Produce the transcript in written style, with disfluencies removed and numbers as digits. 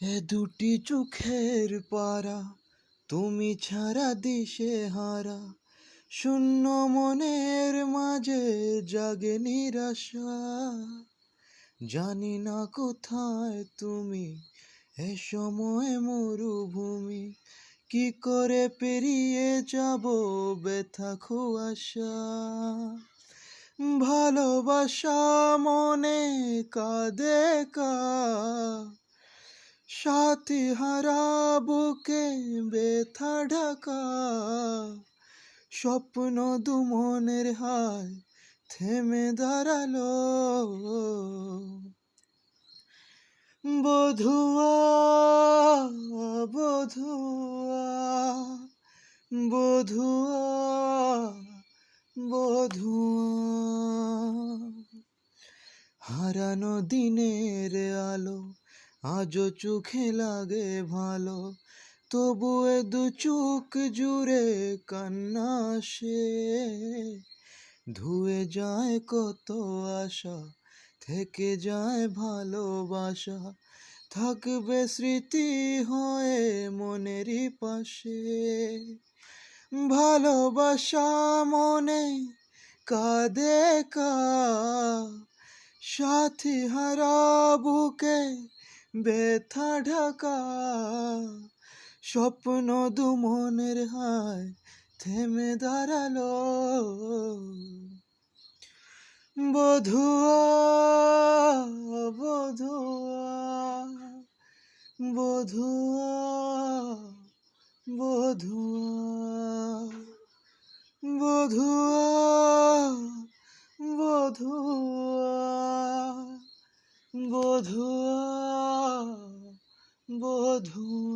এ দুটি চোখের পারা, তুমি ছাড়া দিশে হারা, শূন্য মনের মাঝে জাগে নিরাশা। জানি না কোথায় তুমি, এ সময় মরুভূমি, কি করে পেরিয়ে যাব ব্যথা কুয়াশা। ভালোবাসা মনে কাঁদে কা, সাথী হারা বুকে ব্যথা ঢাকা। স্বপ্ন দু মনের হায় থেমে দাঁড়ালো। বধুয়া বধুয়া বধুয়া বধুয়া, হারানো দিনের আলো আজও চোখে লাগে ভালো, তবু এ দু চোখ জুড়ে কান্না আসে। ধুয়ে যায় কত আশা, থেকে যায় ভালোবাসা, থাকবে স্মৃতি হয়ে মনেরই পাশে। ভালোবাসা মনে কাঁদে কা, সাথী হারা বুকে ব্যথা ঢাকা। স্বপ্ন দু মনের হায় থেমে দাঁড়ালো। বধুয়া বধুয়া বধুয়া বধুয়া বধুয়া বধুয়া বধুয়া বধুয়া।